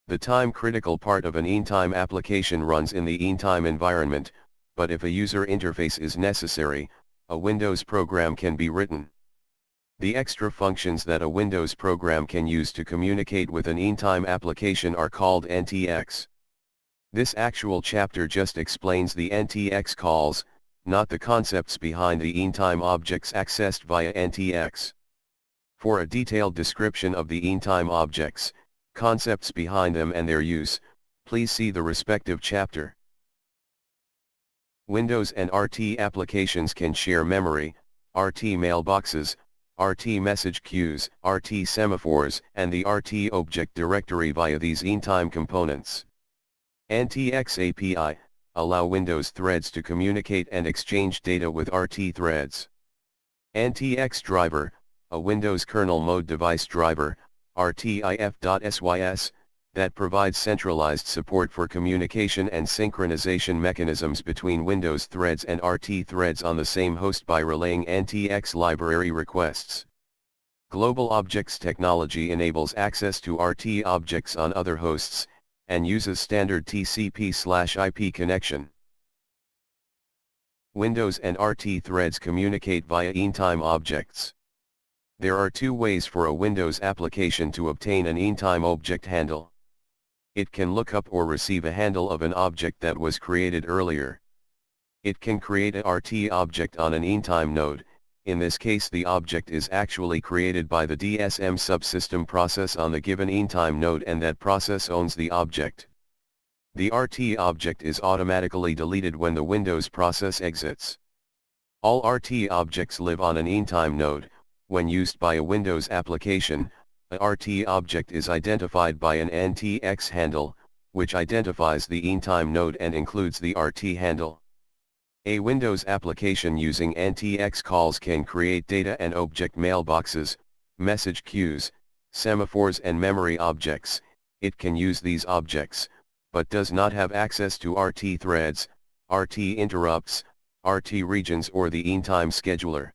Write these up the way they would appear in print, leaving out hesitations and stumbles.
The time-critical part of an EanTime application runs in the EanTime environment, but if a user interface is necessary, a Windows program can be written. The extra functions that a Windows program can use to communicate with an EanTime application are called NTX. This actual chapter just explains the NTX calls, not the concepts behind the EanTime objects accessed via NTX. For a detailed description of the EanTime objects, concepts behind them and their use, please see the respective chapter. Windows and RT applications can share memory, RT mailboxes, RT message queues, RT semaphores, and the RT object directory via these EanTime components. NTX API allow Windows threads to communicate and exchange data with RT threads. NTX driver, a Windows kernel mode device driver, RTIF.SYS, that provides centralized support for communication and synchronization mechanisms between Windows threads and RT threads on the same host by relaying NTX library requests. Global Objects technology enables access to RT objects on other hosts, and uses standard TCP/IP connection. Windows and RT threads communicate via EanTime objects. There are two ways for a Windows application to obtain an EanTime object handle. It can look up or receive a handle of an object that was created earlier. It can create a RT object on an EanTime node. In this case, the object is actually created by the DSM subsystem process on the given EanTime node, and that process owns the object. The RT object is automatically deleted when the Windows process exits. All RT objects live on an EanTime node. When used by a Windows application, a RT object is identified by an NTX handle, which identifies the EanTime node and includes the RT handle. A Windows application using NTX calls can create data and object mailboxes, message queues, semaphores and memory objects. It can use these objects, but does not have access to RT threads, RT interrupts, RT regions or the EanTime scheduler.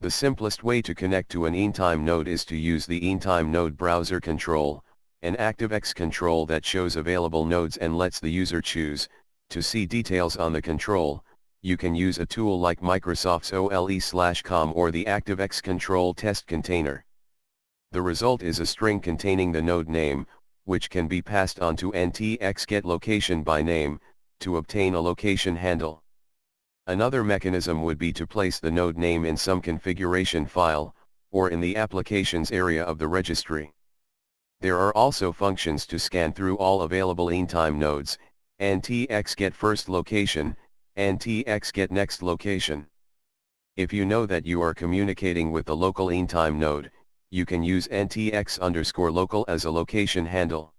The simplest way to connect to an EanTime node is to use the EanTime node browser control, an ActiveX control that shows available nodes and lets the user choose. To see details on the control, you can use a tool like Microsoft's OLE/COM or the ActiveX control test container. The result is a string containing the node name, which can be passed on to NTX get location by name, to obtain a location handle. Another mechanism would be to place the node name in some configuration file, or in the applications area of the registry. There are also functions to scan through all available EanTime nodes, NTX get first location, NTX get next location. If you know that you are communicating with the local EanTime node, you can use NTX_local as a location handle.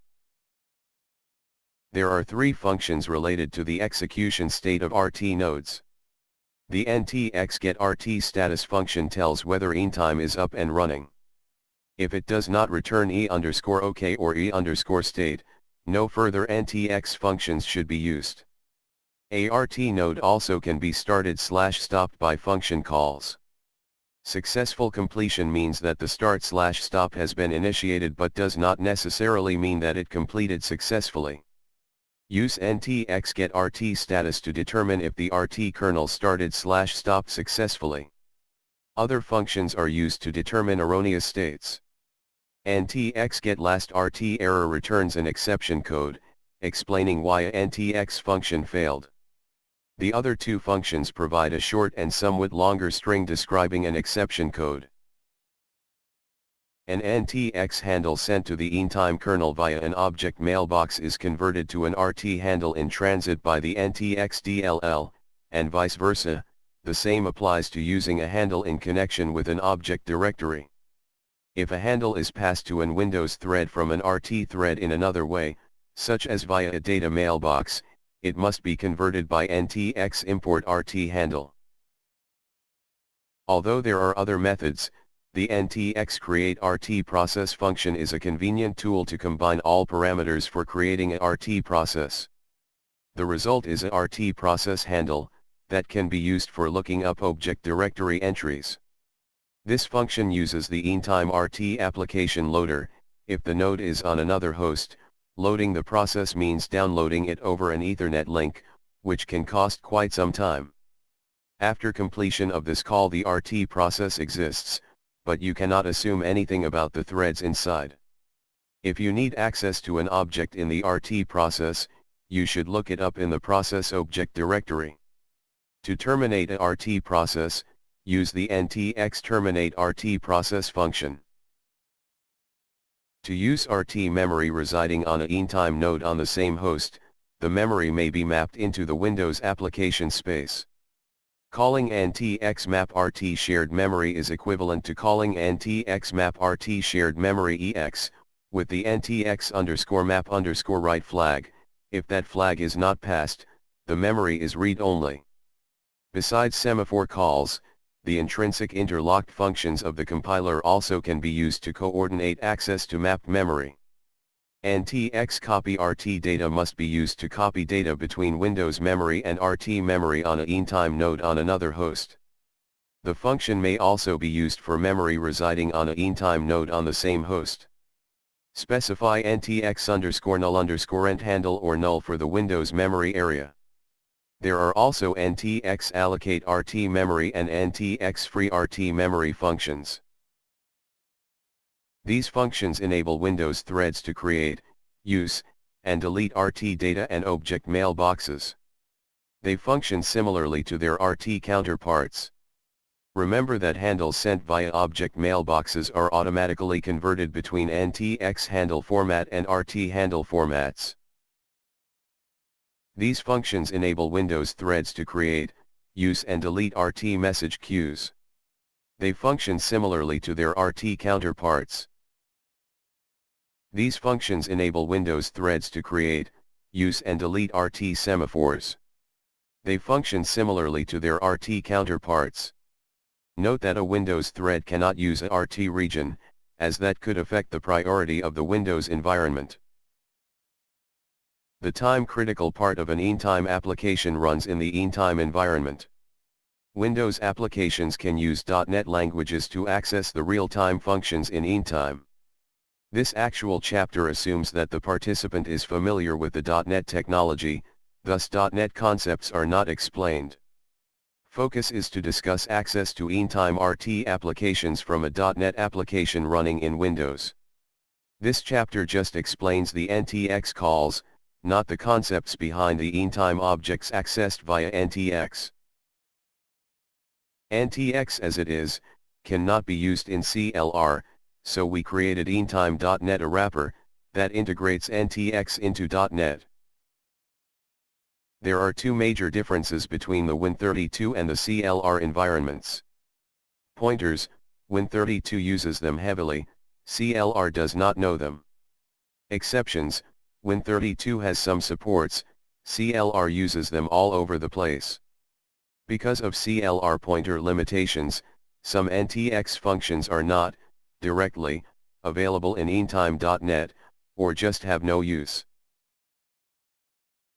There are three functions related to the execution state of RT nodes. The NTX get RT status function tells whether EanTime is up and running. If it does not return E_OK or E_state, no further NTX functions should be used. A RT node also can be started/stopped by function calls. Successful completion means that the start/stop has been initiated, but does not necessarily mean that it completed successfully. Use NTX get RT status to determine if the RT kernel started/stopped successfully. Other functions are used to determine erroneous states. NTX get last RT error returns an exception code, explaining why a NTX function failed. The other two functions provide a short and somewhat longer string describing an exception code. An NTX handle sent to the EanTime kernel via an object mailbox is converted to an RT handle in transit by the NTX DLL, and vice versa. The same applies to using a handle in connection with an object directory. If a handle is passed to an Windows thread from an RT thread in another way, such as via a data mailbox, it must be converted by NTX import RT handle. Although there are other methods, the NTX create RT process function is a convenient tool to combine all parameters for creating a RT process. The result is a RT process handle, that can be used for looking up object directory entries. This function uses the EanTime RT application loader, If the node is on another host, loading the process means downloading it over an Ethernet link, which can cost quite some time. After completion of this call, the RT process exists, but you cannot assume anything about the threads inside. If you need access to an object in the RT process, you should look it up in the process object directory. To terminate a RT process, use the ntx terminate RT process function. To use RT memory residing on a Intime node on the same host, the memory may be mapped into the Windows application space. Calling ntx map RT shared memory is equivalent to calling ntx map RT shared memory ex, with the ntx_map_write flag. If that flag is not passed, the memory is read-only. Besides semaphore calls, the intrinsic interlocked functions of the compiler also can be used to coordinate access to mapped memory. ntx copy RT data must be used to copy data between Windows memory and RT memory on a Intime node on another host. The function may also be used for memory residing on a Intime node on the same host. Specify ntx_null_ent handle or null for the Windows memory area. There are also ntx allocate RT memory and ntx free RT memory functions. These functions enable Windows threads to create, use, and delete RT data and object mailboxes. They function similarly to their RT counterparts. Remember that handles sent via object mailboxes are automatically converted between ntx handle format and RT handle formats. These functions enable Windows threads to create, use and delete RT message queues. They function similarly to their RT counterparts. These functions enable Windows threads to create, use and delete RT semaphores. They function similarly to their RT counterparts. Note that a Windows thread cannot use a RT region, as that could affect the priority of the Windows environment. The time-critical part of an Intime application runs in the Intime environment. Windows applications can use .NET languages to access the real-time functions in Intime. This actual chapter assumes that the participant is familiar with the .NET technology, thus .NET concepts are not explained. Focus is to discuss access to Intime RT applications from a .NET application running in Windows. This chapter just explains the NTX calls, not the concepts behind the Intime objects accessed via NTX. NTX as it is, cannot be used in CLR, so we created Intime.NET, a wrapper that integrates NTX into .NET. There are two major differences between the Win32 and the CLR environments. Pointers, Win32 uses them heavily, CLR does not know them. Exceptions, Win32 has some supports, CLR uses them all over the place. Because of CLR pointer limitations, some NTX functions are not, directly, available in Intime.NET, or just have no use.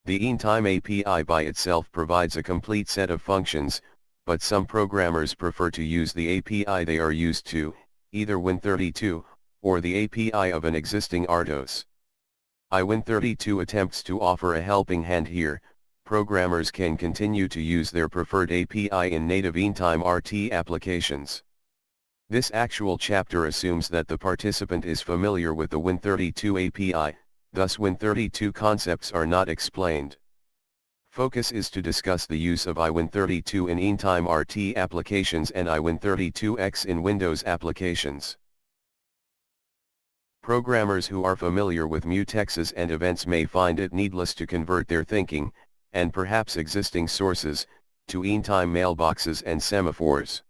The Intime API by itself provides a complete set of functions, but some programmers prefer to use the API they are used to, either Win32, or the API of an existing RTOS. iWin32 attempts to offer a helping hand here. Programmers can continue to use their preferred API in native Intime RT applications. This actual chapter assumes that the participant is familiar with the Win32 API, thus Win32 concepts are not explained. Focus is to discuss the use of iWin32 in Intime RT applications and iWin32X in Windows applications. Programmers who are familiar with mutexes and events may find it needless to convert their thinking, and perhaps existing sources, to Intime mailboxes and semaphores.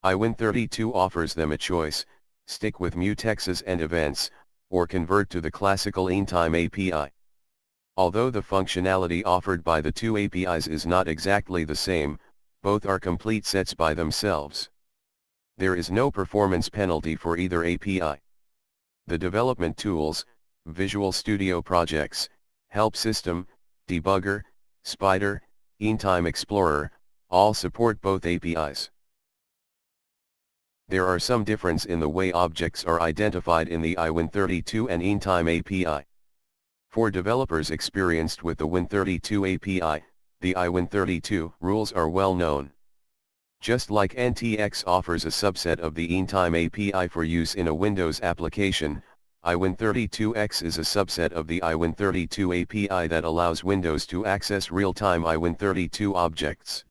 iWin32 offers them a choice: stick with mutexes and events, or convert to the classical Intime API. Although the functionality offered by the two APIs is not exactly the same, both are complete sets by themselves. There is no performance penalty for either API. The development tools, Visual Studio Projects, Help System, Debugger, Spider, Intime Explorer, all support both APIs. There are some difference in the way objects are identified in the iWin32 and InTime API. For developers experienced with the Win32 API, the iWin32 rules are well known. Just like NTX offers a subset of the InTime API for use in a Windows application, iWin32X is a subset of the iWin32 API that allows Windows to access real-time iWin32 objects.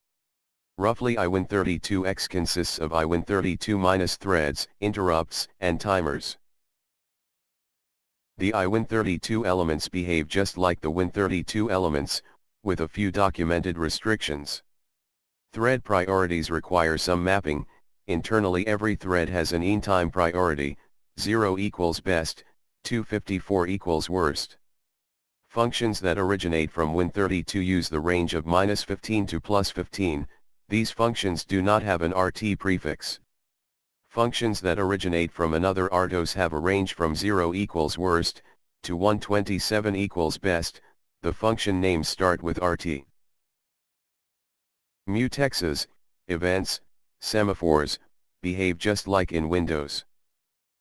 Roughly, iWin32X consists of iWin32- threads, interrupts, and timers. The iWin32 elements behave just like the Win32 elements, with a few documented restrictions. Thread priorities require some mapping. Internally, every thread has an InTime priority, 0 equals best, 254 equals worst. Functions that originate from Win32 use the range of -15 to +15, these functions do not have an RT prefix. Functions that originate from another RTOS have a range from 0 equals worst, to 127 equals best, the function names start with RT. Mutexes, events, semaphores, behave just like in Windows.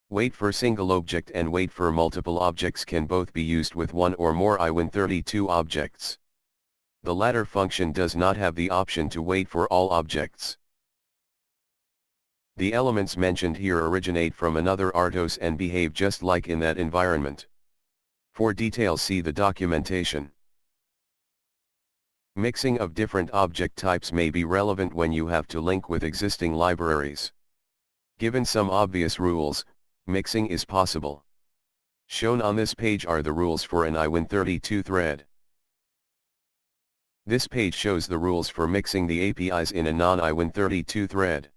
Wait for single object and wait for multiple objects can both be used with one or more iWin32 objects. The latter function does not have the option to wait for all objects. The elements mentioned here originate from another RTOS and behave just like in that environment. For details, see the documentation. Mixing of different object types may be relevant when you have to link with existing libraries. Given some obvious rules, mixing is possible. Shown on this page are the rules for an iWin32 thread. This page shows the rules for mixing the APIs in a non-iWin32 thread.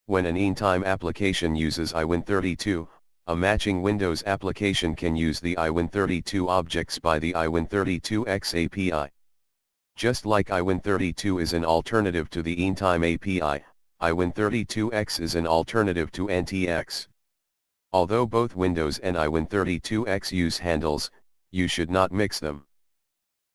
When an InTime application uses iWin32, a matching Windows application can use the iWin32 objects by the iWin32X API. Just like iWin32 is an alternative to the InTime API, iWin32X is an alternative to NTX. Although both Windows and iWin32X use handles, you should not mix them.